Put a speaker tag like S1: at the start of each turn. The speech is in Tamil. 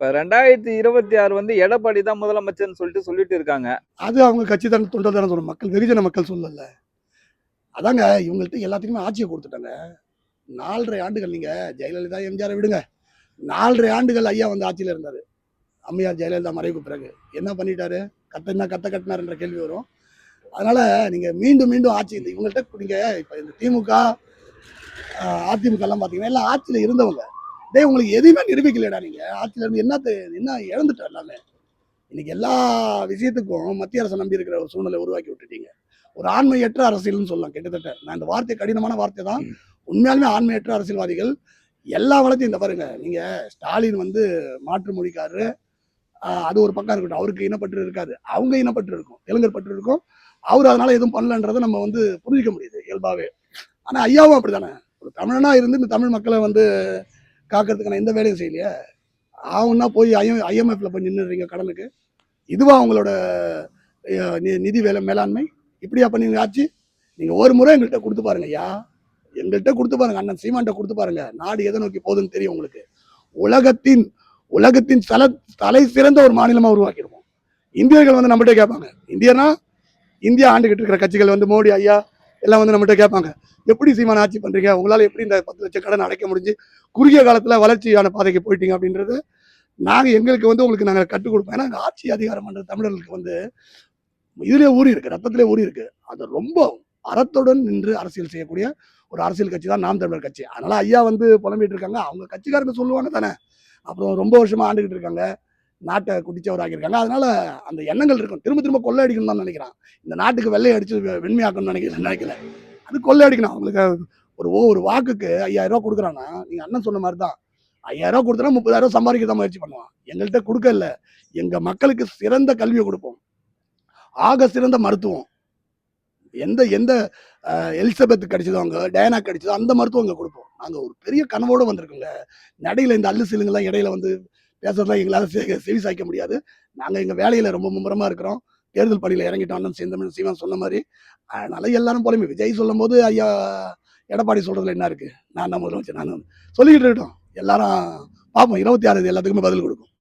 S1: இப்ப 2026 வந்து எடப்பாடி தான் முதலமைச்சர்ன்னு சொல்லிட்டு இருக்காங்க.
S2: அது அவங்க கட்சி தான் தொண்டர் தானே சொல்லணும். மக்கள் வெகுஜன மக்கள் சொல்லல. அதாங்க இவங்கள்ட்ட எல்லாத்துக்குமே ஆட்சியை கொடுத்துட்டாங்க. 4 1/2 ஆண்டுகள் நீங்க ஜெயலலிதா, எம்ஜிஆரை விடுங்க. 4 1/2 ஆண்டுகள் ஐயா வந்து ஆட்சியில இருந்தாரு. அம்மையார் ஜெயலலிதா மறைவுக்கு பிறகு. என்ன பண்ணிட்டாரு? கத்த கட்டினாருன்ற கேள்வி வரும். அதனால நீங்க மீண்டும் மீண்டும் ஆட்சி இவங்கள்ட்ட நீங்க இப்ப இந்த திமுக, அதிமுக எல்லாம் பாத்தீங்கன்னா எல்லாம் ஆட்சியில இருந்தவங்க. உங்களுக்கு எதுவுமே நிரூபிக்கலடா நீங்க. ஆட்சியில இருந்து என்ன இழந்துட்டோம் எல்லாமே. இன்னைக்கு எல்லா விஷயத்துக்கும் மத்திய அரசை நம்பி இருக்கிற ஒரு சூழ்நிலை உருவாக்கி விட்டுட்டீங்க. ஒரு ஆண்மையற்ற அரசியல்னு சொல்லலாம் கிட்டத்தட்ட. நான் இந்த வார்த்தை கடினமான வார்த்தை தான். உண்மையாலுமே ஆண்மையற்ற அரசியல்வாதிகள் எல்லா வளத்தையும் இந்த பாருங்க. நீங்க ஸ்டாலின் வந்து மாற்று மொழிக்காரரு. அது ஒரு பக்கம் இருக்கட்டும். அவருக்கு இனப்பற்று இருக்காது. அவங்க இனப்பற்று இருக்கும். தெலுங்கர் பற்று இருக்கும். அவர் அதனால எதுவும் பண்ணலன்றதை நம்ம வந்து புரிஞ்சிக்க முடியுது இயல்பாவே. ஆனா ஐயாவும் அப்படித்தானே. ஒரு தமிழனா இருந்து இந்த தமிழ் மக்களை வந்து காக்கிறதுக்கான எந்த வேலையும் செய்யலையே. ஆகுன்னா போய் ஐஎம்எஃப்ல போய் நின்றுறீங்க கடனுக்கு. இதுவா உங்களோட நிதி மேலாண்மை? இப்படியா பண்ணீங்க ஆட்சி? நீங்க ஒரு முறை எங்கள்கிட்ட கொடுத்து பாருங்க ஐயா. எங்கள்கிட்ட கொடுத்து பாருங்க. அண்ணன் சீமான்ட்ட கொடுத்து பாருங்க. நாடு எதை நோக்கி போகுதுன்னு தெரியும் உங்களுக்கு. உலகத்தின் தலை சிறந்த ஒரு மாநிலமா உருவாக்கிடுவோம். இந்தியர்கள் வந்து நம்மகிட்ட கேட்பாங்க. இந்தியா ஆண்டுகிட்டு இருக்கிற கட்சிகள் வந்து மோடி ஐயா எல்லாம் வந்து நம்மகிட்ட கேட்பாங்க. எப்படி சீமான ஆட்சி பண்றீங்க? உங்களால எப்படி இந்த 10 லட்சம் கடன் அடைக்க முடிஞ்சு குறுகிய காலத்துல வளர்ச்சியான பாதைக்கு போயிட்டீங்க அப்படின்றது நாங்க எங்களுக்கு வந்து உங்களுக்கு நாங்க கற்றுக் கொடுப்போம். ஏன்னா ஆட்சி அதிகாரம் பண்ற தமிழர்களுக்கு வந்து இதுலயே ஊறி இருக்கு, ரத்தத்திலே ஊறி இருக்கு. அது ரொம்ப அறத்துடன் நின்று அரசியல் செய்யக்கூடிய ஒரு அரசியல் கட்சி தான் நாம் தமிழர் கட்சி. அதனால ஐயா வந்து புலம்பிட்டு இருக்காங்க. அவங்க கட்சிக்காரங்க சொல்லுவாங்க தானே. அப்புறம் ரொம்ப வருஷமா ஆண்டுகிட்டு இருக்காங்க. நாட்டை குடிச்சவர் ஆகியிருக்காங்க. அதனால அந்த எண்ணங்கள் இருக்கும். திரும்ப திரும்ப கொள்ளை அடிக்கணும் தான் நினைக்கிறான். இந்த நாட்டுக்கு வெள்ளை அடிச்சு வெண்மையாக்கணும்னு நினைக்கல. அது கொள்ளை அடிக்கணும். அவங்களுக்கு ஒரு வாக்குக்கு 5000 ரூபாய் கொடுக்குறான்னா நீங்க அண்ணன் சொன்ன மாதிரி தான். 5000 ரூபாய் கொடுத்தா 30,000 சம்பாதிக்க தான் முயற்சி பண்ணுவான். எங்கள்கிட்ட கொடுக்க இல்லை. எங்க மக்களுக்கு சிறந்த கல்வியை கொடுப்போம். ஆக சிறந்த மருத்துவம். எந்த எந்த எலிசபெத் கிடைச்சதோ அங்க டயனா கிடைச்சதோ அந்த மருத்துவம் இங்க கொடுப்போம். நாங்க ஒரு பெரிய கனவோட வந்திருக்கோங்க. நடையில இந்த அல்லு சிலுங்கெல்லாம் இடையில வந்து பேசுறதுலாம் எங்களால செவி சாய்க்க முடியாது. நாங்க எங்க வேலையில ரொம்ப மும்முரமா இருக்கிறோம். தேர்தல் பணியில இறங்கிட்டோம். அண்ணன் செந்தமிழ் சீமான் சொன்ன மாதிரி. அதனால எல்லாரும் போலமே விஜய் சொல்லும் போது ஐயா எடப்பாடி சொல்றதுல என்ன இருக்கு? நான் தான் முதலமைச்சர். நான் சொல்லிக்கிட்டு இருக்கட்டும். எல்லாரும் பார்ப்போம். 26 எல்லாத்துக்குமே பதில் கொடுக்கும்.